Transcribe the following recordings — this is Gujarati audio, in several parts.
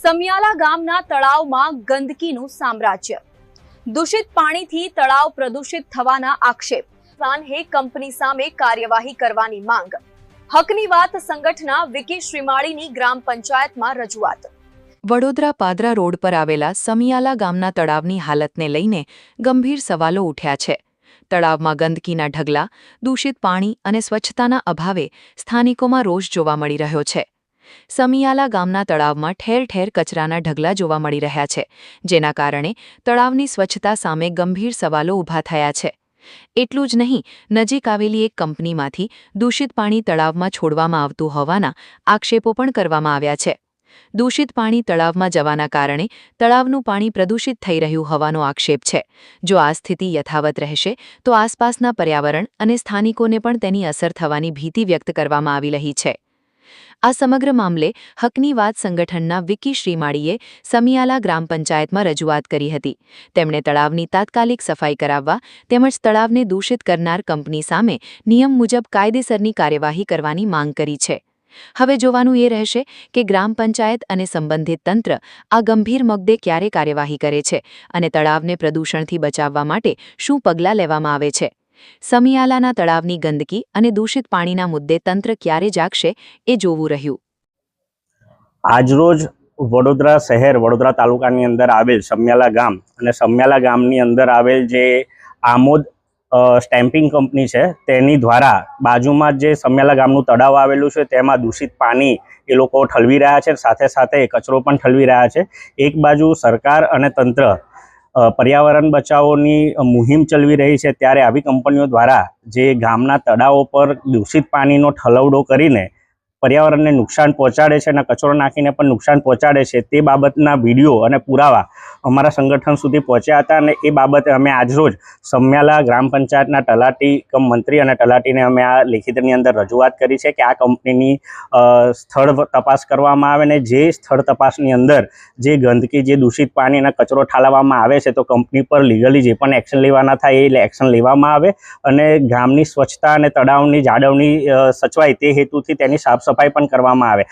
સમિયાલા ગામના તળાવમાં ગંદકીનું સામ્રાજ્ય। દૂષિત પાણીથી તળાવ પ્રદૂષિત થવાના આક્ષેપ। સાનહે કંપની સામે કાર્યવાહી કરવાની માંગ। હકની વાત સંગઠનના વિકી શ્રીમાળીની ગ્રામ પંચાયતમાં રજૂઆત। વડોદરા પાદરા રોડ પર આવેલા સમિયાલા ગામના તળાવની હાલતને લઈને ગંભીર સવાલો ઉઠ્યા છે। તળાવમાં ગંદકીના ઢગલા, દૂષિત પાણી અને સ્વચ્છતાના અભાવે સ્થાનિકોમાં રોષ જોવા મળી રહ્યો છે। સમિયાલા ગામના તળાવમાં ઠેર ઠેર કચરાના ઢગલા જોવા મળી રહ્યા છે, જેના કારણે તળાવની સ્વચ્છતા સામે ગંભીર સવાલો ઊભા થયા છે। એટલું જ નહીં, નજીક આવેલી એક કંપનીમાંથી દૂષિત પાણી તળાવમાં છોડવામાં આવતું હોવાના આક્ષેપો પણ કરવામાં આવ્યા છે। દૂષિત પાણી તળાવમાં જવાના કારણે તળાવનું પાણી પ્રદૂષિત થઈ રહ્યું હોવાનો આક્ષેપ છે। જો આ સ્થિતિ યથાવત રહેશે તો આસપાસના પર્યાવરણ અને સ્થાનિકોને પણ તેની અસર થવાની ભીતિ વ્યક્ત કરવામાં આવી રહી છે। આ સમગ્ર મામલે હકની વાત સંગઠનના વિકી શ્રીમાળીએ સમિયાલા ગ્રામ પંચાયતમાં રજૂઆત કરી હતી। તેમણે તળાવની તાત્કાલિક સફાઈ કરાવવા તેમજ તળાવને દૂષિત કરનાર કંપની સામે નિયમ મુજબ કાયદેસરની કાર્યવાહી કરવાની માંગ કરી છે। હવે જોવાનું એ રહેશે કે ગ્રામ પંચાયત અને સંબંધિત તંત્ર આ ગંભીર મુદ્દે ક્યારે કાર્યવાહી કરે છે અને તળાવને પ્રદૂષણથી બચાવવા માટે શું પગલાં લેવામાં આવે છે। સમિયાલાના તળાવની ગંદકી અને દૂષિત પાણીના મુદ્દે તંત્ર ક્યારે જાગશે એ જોવું રહ્યું। આજરોજ વડોદરા શહેર વડોદરા તાલુકાની અંદર આવેલ સમિયાલા ગામ અને સમિયાલા ગામની અંદર આવેલ જે આમોદ સ્ટેમ્પિંગ કંપની છે તેની દ્વારા બાજુમાં જે સમિયાલા ગામનું તળાવ આવેલું છે તેમાં દૂષિત પાણી એ લોકો ઠલવી રહ્યા છે, સાથે સાથે કચરો પણ ઠલવી રહ્યા છે। એક બાજુ સરકાર અને તંત્ર પર્યાવરણ બચાવોની મુહિમ ચલાવી રહી છે, ત્યારે આવી કંપનીઓ દ્વારા જે ગામના તળાવો પર દૂષિત પાણીનો ઠલવડો કરીને પર્યાવરણને નુકસાન પહોંચાડે છે અને કચરો નાખીને પણ નુકસાન પહોંચાડે છે, તે બાબતના વિડીયો અને પુરાવા અમારા સંગઠન સુધી પહોંચ્યા હતા અને એ બાબતે અમે આજરોજ સમિયાલા ગ્રામ પંચાયતના તલાટી કમ મંત્રી અને તલાટીને અમે આ લેખિતની અંદર રજૂઆત કરી છે કે આ કંપનીની સ્થળ તપાસ કરવામાં આવે ને જે સ્થળ તપાસની અંદર જે ગંદકી, જે દૂષિત પાણી અને કચરો ઠાલવવામાં આવે છે તો કંપની પર લીગલી જે પણ એક્શન લેવાના થાય એ એક્શન લેવામાં આવે અને ગામની સ્વચ્છતા અને તળાવની જાળવણી સચવાય તે હેતુથી તેની સાફ સફાઈ પણ કરવામાં આવે।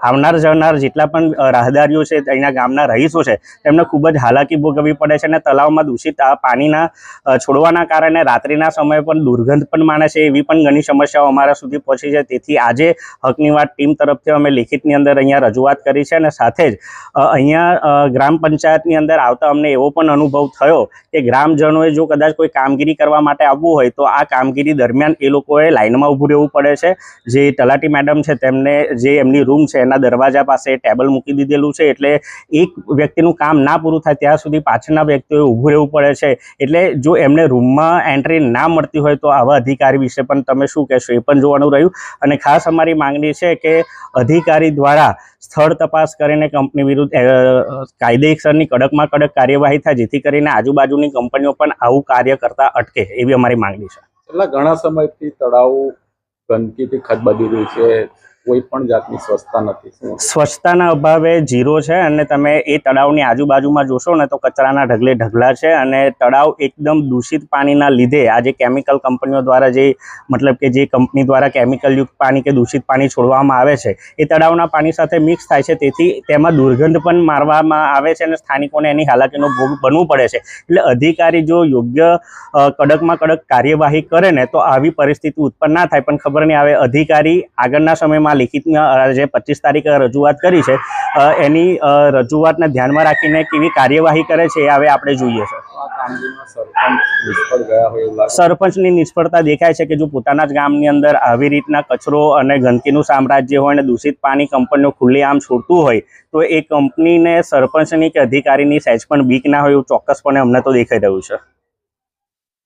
આવનાર જનાર જેટલા પણ રાહદારીઓ છે, અહીંના ગામના રહીશો છે, તેમને ખૂબ જ હાલાકી ભોગવવી પડે છે અને તળાવમાં દૂષિત પાણીના છોડવાના કારણે રાત્રિના સમયે પણ દુર્ગંધ પણ માણે છે, એવી પણ ઘણી સમસ્યાઓ અમારા સુધી પહોંચી છે। તેથી આજે હકની વાત ટીમ તરફથી અમે લેખિતની અંદર અહીંયા રજૂઆત કરી છે અને સાથે જ અહીંયા ગ્રામ પંચાયતની અંદર આવતા અમને એવો પણ અનુભવ થયો કે ગ્રામજનોએ જો કદાચ કોઈ કામગીરી કરવા માટે આવવું હોય તો આ કામગીરી દરમિયાન એ લોકોએ લાઇનમાં ઊભું રહેવું પડે છે। જે તલાટી મેડમ છે તેમને જે એમની રૂમ છે એના દરવાજા પાસે ટેબલ મૂકી દીધેલું છે, એટલે એક વ્યક્તિનું કામ ના પૂરું થાય ત્યાં સુધી પાછળના વ્યક્તિઓએ ઊભું રહેવું પડે છે। એટલે જો એમને રૂમમાં એન્ટ્રી ના મળતી હોય તો આવા અધિકારી વિશે પણ તમે શું કહેશો એ પણ જોવાનું રહ્યું। અને ખાસ અમારી માંગણી છે કે અધિકારી દ્વારા સ્થળ તપાસ કરીને કંપની વિરુદ્ધ કાયદેસરની કડકમાં કડક કાર્યવાહી થાય, જેથી કરીને આજુબાજુની કંપનીઓ પણ આવું કાર્ય કરતા અટકે, એવી અમારી માંગણી છે। છેલ્લા ઘણા સમયથી તળાવ ગંદકીથી ખદબદી રહ્યું છે, કોઈ પણ જાતની સ્વચ્છતા નથી। સ્વચ્છતાના અભાવે ઝીરો છે અને તમે એ તળાવની આજુબાજુમાં જોશો ને તો કચરાના ઢગલે ઢગલા છે અને તળાવ એકદમ દૂષિત પાણીના લીધે આ જે કેમિકલ કંપનીઓ દ્વારા જે મતલબ કે જે કંપની દ્વારા કેમિકલયુક્ત પાણી કે દૂષિત પાણી છોડવામાં આવે છે એ તળાવના પાણી સાથે મિક્સ થાય છે, તેથી તેમાં દુર્ગંધ પણ મારવામાં આવે છે અને સ્થાનિકોને એની હાલાકીનો ભોગ બનવું પડે છે। એટલે અધિકારી જો યોગ્ય કડકમાં કડક કાર્યવાહી કરે ને તો આવી પરિસ્થિતિ ઉત્પન્ન ના થાય, પણ ખબર નહીં આવે અધિકારી આગળના સમયમાં લેખિતમાં જે 25 તારીખે રજૂઆત કરી છે એની રજૂઆતને ધ્યાનમાં રાખીને કેવી કાર્યવાહી કરે છે એ હવે આપણે જોઈએ છે। સરપંચની નિષ્ફળતા દેખાય છે કે જો પોતાના જ ગામની અંદર આવી રીતના કચરો અને ગંદકીનું સામ્રાજ્ય હોય અને દૂષિત પાણી કંપનીઓ ખુલ્લેઆમ છોડતું હોય તો એ કંપનીને સરપંચની કે અધિકારીની સહેજ પણ બીક ના હોય એવું ચોક્કસપણે અમને તો દેખાઈ રહ્યું છે।